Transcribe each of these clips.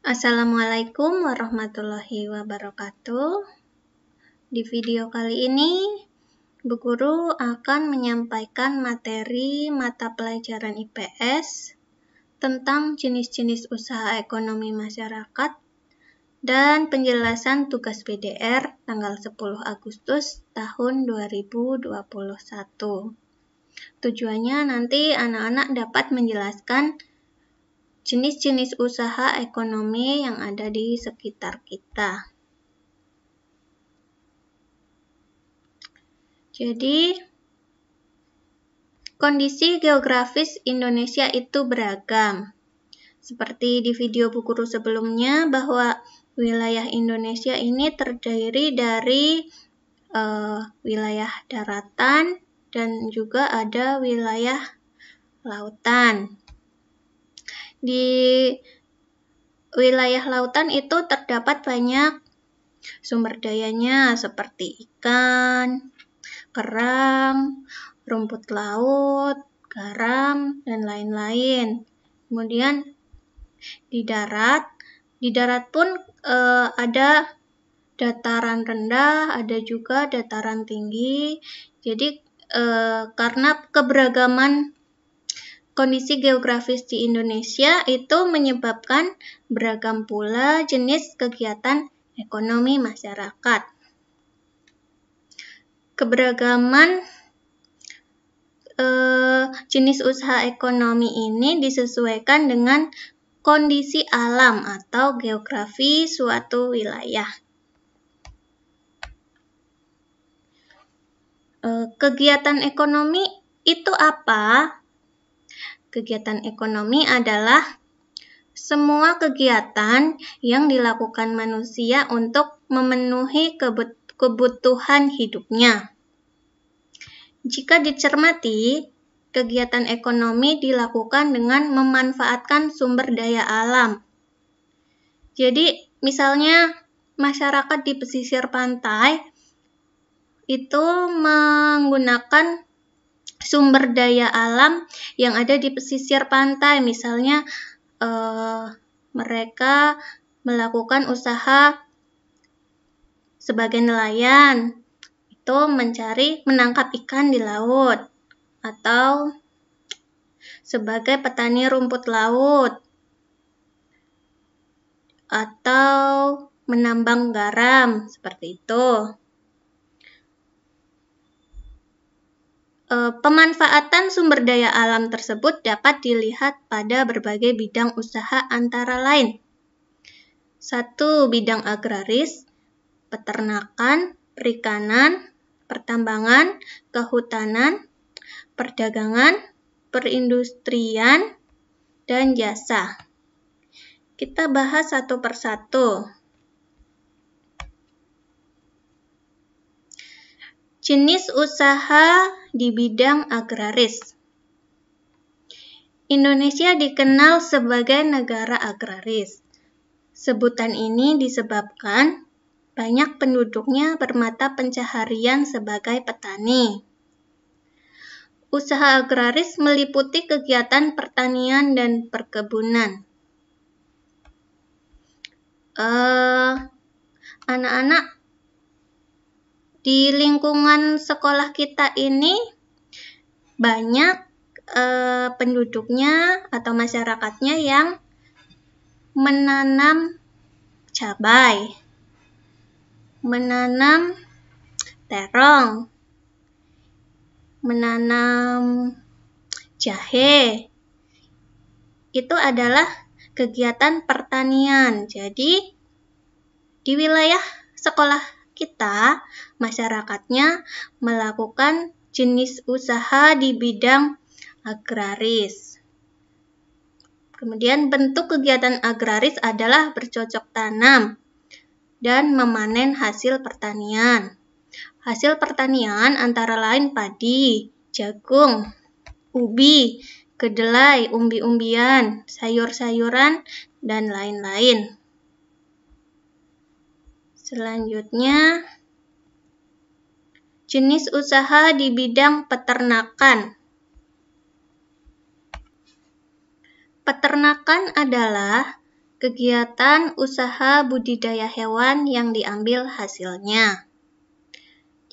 Assalamualaikum warahmatullahi wabarakatuh. Di video kali ini, Bu Guru akan menyampaikan materi mata pelajaran IPS tentang jenis-jenis usaha ekonomi masyarakat dan penjelasan tugas PDR tanggal 10 Agustus tahun 2021. Tujuannya nanti anak-anak dapat menjelaskan jenis-jenis usaha ekonomi yang ada di sekitar kita. Jadi, kondisi geografis Indonesia itu beragam. Seperti di video Bu Guru sebelumnya, bahwa wilayah Indonesia ini terdiri dari wilayah daratan dan juga ada wilayah lautan. Di wilayah lautan itu terdapat banyak sumber dayanya seperti ikan, kerang, rumput laut, garam, dan lain-lain. Kemudian di darat pun ada dataran rendah, ada juga dataran tinggi. Jadi karena keberagaman kondisi geografis di Indonesia itu menyebabkan beragam pula jenis kegiatan ekonomi masyarakat. Keberagaman jenis usaha ekonomi ini disesuaikan dengan kondisi alam atau geografi suatu wilayah. Kegiatan ekonomi itu apa? Kegiatan ekonomi adalah semua kegiatan yang dilakukan manusia untuk memenuhi kebutuhan hidupnya. Jika dicermati, kegiatan ekonomi dilakukan dengan memanfaatkan sumber daya alam. Jadi, misalnya masyarakat di pesisir pantai itu menggunakan sumber daya alam yang ada di pesisir pantai. Misalnya, mereka melakukan usaha sebagai nelayan, itu menangkap ikan di laut, atau sebagai petani rumput laut, atau menambang garam, seperti itu. Pemanfaatan sumber daya alam tersebut dapat dilihat pada berbagai bidang usaha antara lain. 1. Bidang agraris, peternakan, perikanan, pertambangan, kehutanan, perdagangan, perindustrian, dan jasa. Kita bahas satu persatu. Jenis usaha di bidang agraris. Indonesia dikenal sebagai negara agraris. Sebutan ini disebabkan banyak penduduknya bermata pencaharian sebagai petani. Usaha agraris meliputi kegiatan pertanian dan perkebunan. Anak-anak di lingkungan sekolah kita ini banyak penduduknya atau masyarakatnya yang menanam cabai, menanam terong, menanam jahe. Itu adalah kegiatan pertanian. Jadi, di wilayah sekolah kita, masyarakatnya melakukan jenis usaha di bidang agraris. Kemudian bentuk kegiatan agraris adalah bercocok tanam dan memanen hasil pertanian. Hasil pertanian antara lain padi, jagung, ubi, kedelai, umbi-umbian, sayur-sayuran, dan lain-lain. Selanjutnya, jenis usaha di bidang peternakan. Peternakan adalah kegiatan usaha budidaya hewan yang diambil hasilnya.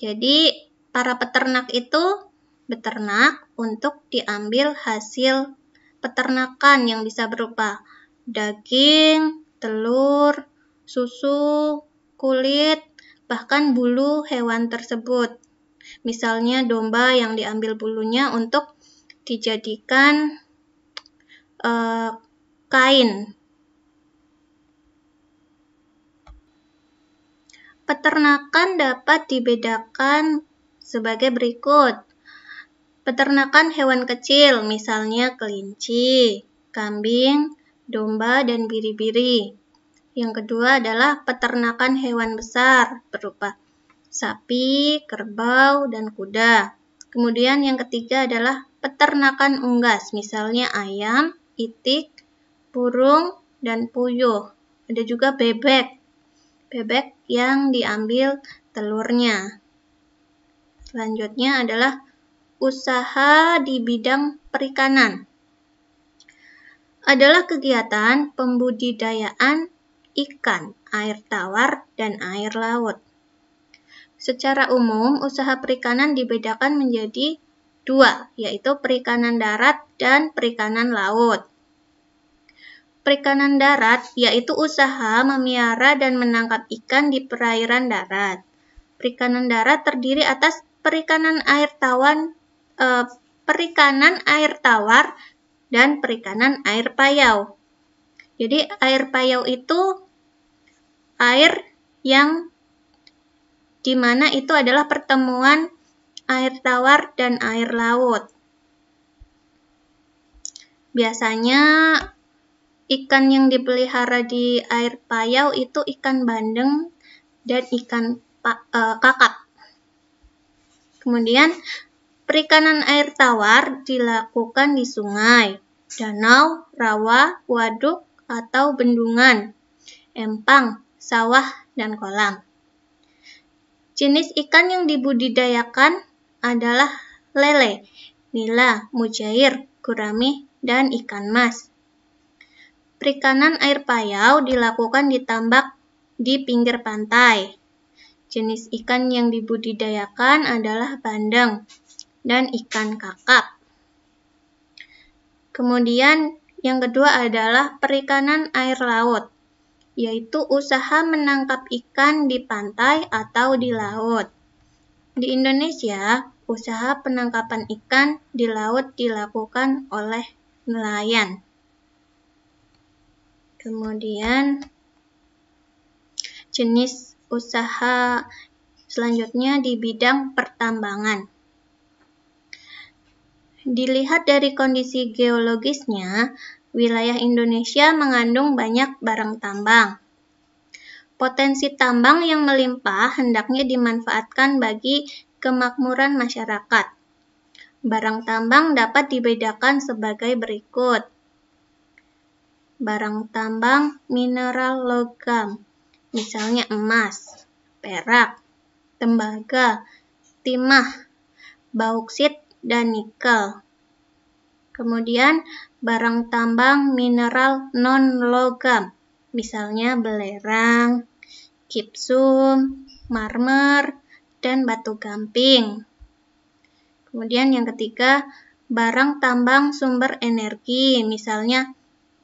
Jadi, para peternak itu beternak untuk diambil hasil peternakan yang bisa berupa daging, telur, susu, kulit, bahkan bulu hewan tersebut. Misalnya domba yang diambil bulunya untuk dijadikan kain. Peternakan dapat dibedakan sebagai berikut. Peternakan hewan kecil, misalnya kelinci, kambing, domba, dan biri-biri. Yang kedua adalah peternakan hewan besar, berupa sapi, kerbau, dan kuda. Kemudian yang ketiga adalah peternakan unggas, misalnya ayam, itik, burung, dan puyuh. Ada juga bebek yang diambil telurnya. Selanjutnya adalah usaha di bidang perikanan. Adalah kegiatan pembudidayaan ikan, air tawar, dan air laut. Secara umum, usaha perikanan dibedakan menjadi dua, yaitu perikanan darat dan perikanan laut. Perikanan darat yaitu usaha memelihara dan menangkap ikan di perairan darat. Perikanan darat terdiri atas perikanan air tawar dan perikanan air payau. Jadi air payau itu air yang dimana itu adalah pertemuan air tawar dan air laut. Biasanya ikan yang dipelihara di air payau itu ikan bandeng dan ikan kakap. Kemudian perikanan air tawar dilakukan di sungai, danau, rawa, waduk, atau bendungan, empang, sawah, dan kolam. Jenis ikan yang dibudidayakan adalah lele, nila, mujair, gurami, dan ikan mas. Perikanan air payau dilakukan di tambak di pinggir pantai. Jenis ikan yang dibudidayakan adalah bandeng dan ikan kakap. Kemudian yang kedua adalah perikanan air laut, yaitu usaha menangkap ikan di pantai atau di laut. Di Indonesia, usaha penangkapan ikan di laut dilakukan oleh nelayan. Kemudian jenis usaha selanjutnya di bidang pertambangan. Dilihat dari kondisi geologisnya, wilayah Indonesia mengandung banyak barang tambang. Potensi tambang yang melimpah hendaknya dimanfaatkan bagi kemakmuran masyarakat. Barang tambang dapat dibedakan sebagai berikut. Barang tambang mineral logam, misalnya emas, perak, tembaga, timah, bauksit, dan nikel. Kemudian barang tambang mineral non-logam, misalnya belerang, gipsum, marmer, dan batu gamping. Kemudian yang ketiga, barang tambang sumber energi, misalnya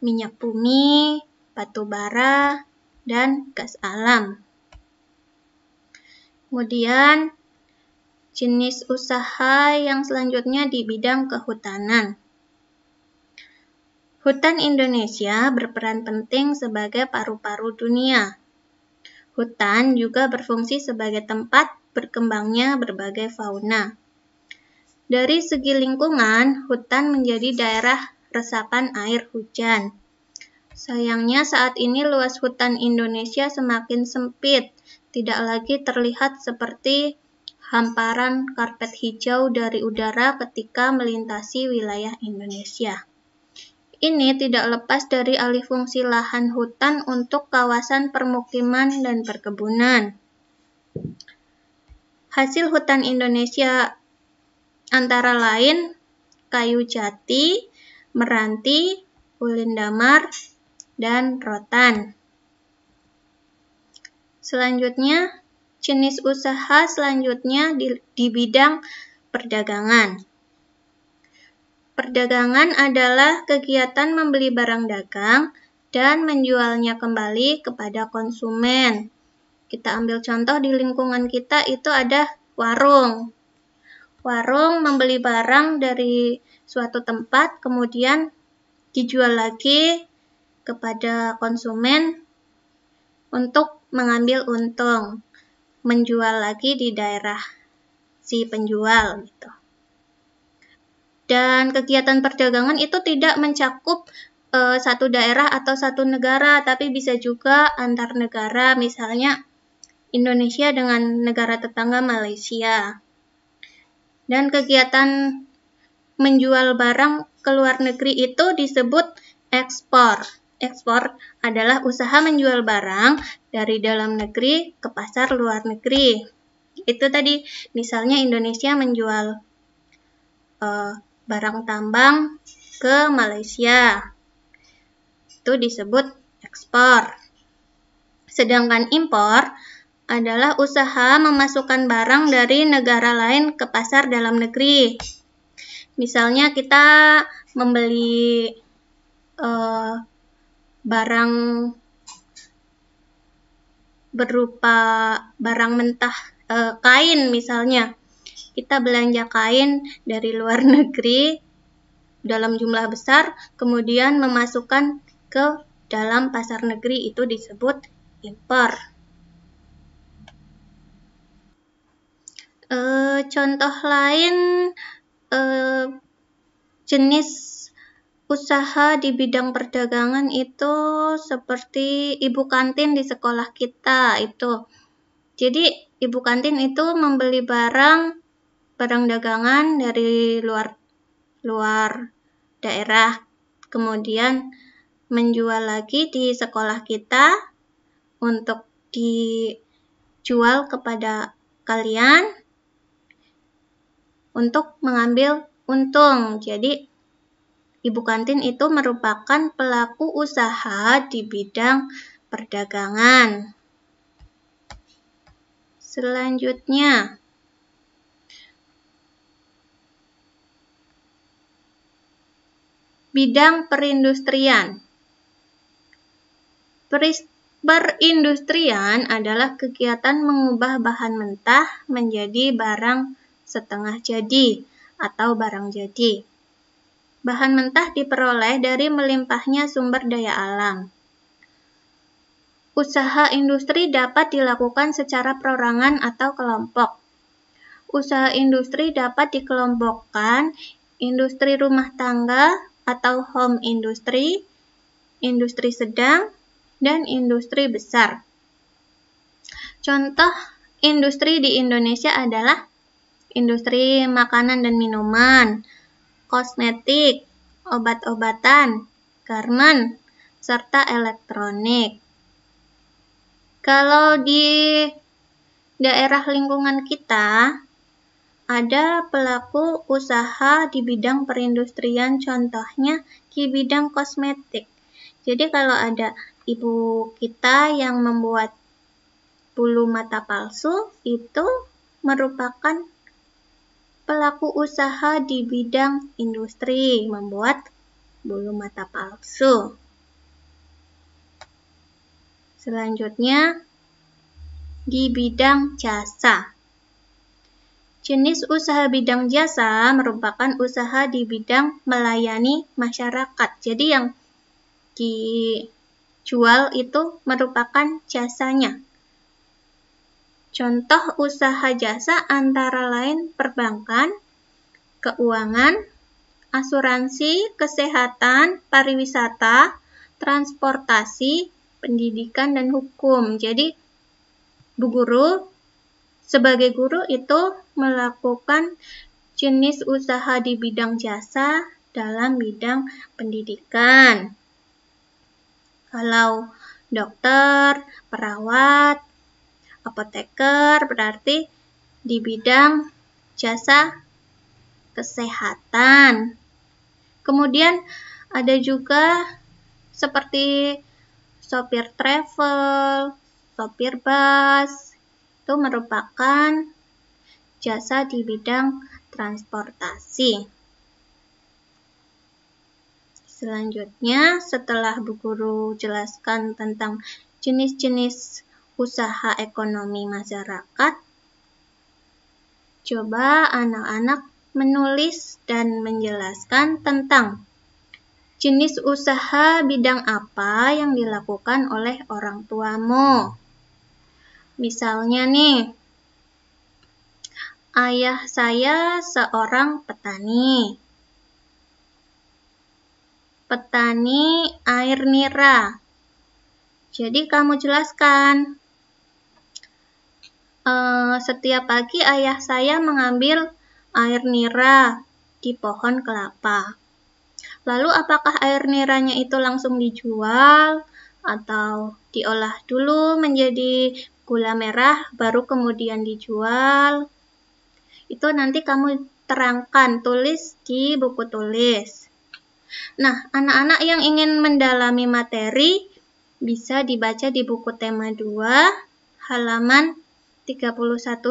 minyak bumi, batu bara, dan gas alam. Kemudian jenis usaha yang selanjutnya di bidang kehutanan. Hutan Indonesia berperan penting sebagai paru-paru dunia. Hutan juga berfungsi sebagai tempat berkembangnya berbagai fauna. Dari segi lingkungan, hutan menjadi daerah resapan air hujan. Sayangnya saat ini luas hutan Indonesia semakin sempit, tidak lagi terlihat seperti hamparan karpet hijau dari udara ketika melintasi wilayah Indonesia. Ini tidak lepas dari alih fungsi lahan hutan untuk kawasan permukiman dan perkebunan. Hasil hutan Indonesia antara lain kayu jati, meranti, ulin damar, dan rotan. Selanjutnya, jenis usaha selanjutnya di bidang perdagangan. Perdagangan adalah kegiatan membeli barang dagang dan menjualnya kembali kepada konsumen. Kita ambil contoh di lingkungan kita itu ada warung. Warung membeli barang dari suatu tempat, kemudian dijual lagi kepada konsumen untuk mengambil untung, menjual lagi di daerah si penjual gitu. Dan kegiatan perdagangan itu tidak mencakup satu daerah atau satu negara, tapi bisa juga antar negara, misalnya Indonesia dengan negara tetangga Malaysia. Dan kegiatan menjual barang ke luar negeri itu disebut ekspor. Ekspor adalah usaha menjual barang dari dalam negeri ke pasar luar negeri. Itu tadi, misalnya Indonesia menjual barang tambang ke Malaysia. Itu disebut ekspor. Sedangkan impor adalah usaha memasukkan barang dari negara lain ke pasar dalam negeri. Misalnya kita membeli barang berupa barang mentah, kain misalnya. Kita belanja kain dari luar negeri dalam jumlah besar, kemudian memasukkan ke dalam pasar negeri, itu disebut impor. Contoh lain jenis usaha di bidang perdagangan itu seperti ibu kantin di sekolah kita itu. Jadi ibu kantin itu membeli barang dagangan dari luar daerah, kemudian menjual lagi di sekolah kita untuk dijual kepada kalian untuk mengambil untung. Jadi ibu kantin itu merupakan pelaku usaha di bidang perdagangan. Selanjutnya, bidang perindustrian. Perindustrian adalah kegiatan mengubah bahan mentah menjadi barang setengah jadi atau barang jadi. Bahan mentah diperoleh dari melimpahnya sumber daya alam. Usaha industri dapat dilakukan secara perorangan atau kelompok. Usaha industri dapat dikelompokkan industri rumah tangga atau home industry, industri sedang, dan industri besar. Contoh industri di Indonesia adalah industri makanan dan minuman, kosmetik, obat-obatan, garmen, serta elektronik. Kalau di daerah lingkungan kita, ada pelaku usaha di bidang perindustrian, contohnya di bidang kosmetik. Jadi kalau ada ibu kita yang membuat bulu mata palsu, itu merupakan pelaku usaha di bidang industri, membuat bulu mata palsu. Selanjutnya, di bidang jasa. Jenis usaha bidang jasa merupakan usaha di bidang melayani masyarakat. Jadi yang dijual itu merupakan jasanya. Contoh usaha jasa antara lain perbankan, keuangan, asuransi, kesehatan, pariwisata, transportasi, pendidikan, dan hukum. Jadi, Bu Guru sebagai guru itu melakukan jenis usaha di bidang jasa dalam bidang pendidikan. Kalau dokter, perawat, apoteker berarti di bidang jasa kesehatan. Kemudian ada juga seperti sopir travel, sopir bus, itu merupakan jasa di bidang transportasi. Selanjutnya, setelah Bu Guru jelaskan tentang jenis-jenis usaha ekonomi masyarakat, coba anak-anak menulis dan menjelaskan tentang jenis usaha bidang apa yang dilakukan oleh orang tuamu. Misalnya nih, ayah saya seorang petani. Petani air nira. Jadi kamu jelaskan, setiap pagi ayah saya mengambil air nira di pohon kelapa. Lalu apakah air niranya itu langsung dijual atau diolah dulu menjadi gula merah baru kemudian dijual? Itu nanti kamu terangkan, tulis di buku tulis. Nah, anak-anak yang ingin mendalami materi bisa dibaca di buku tema 2 halaman 31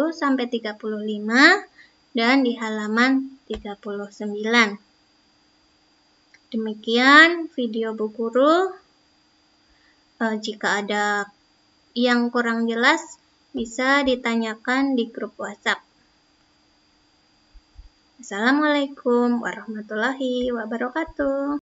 sampai 35 dan di halaman 39. Demikian video Bu Guru. Jika ada yang kurang jelas bisa ditanyakan di grup WhatsApp. Assalamualaikum warahmatullahi wabarakatuh.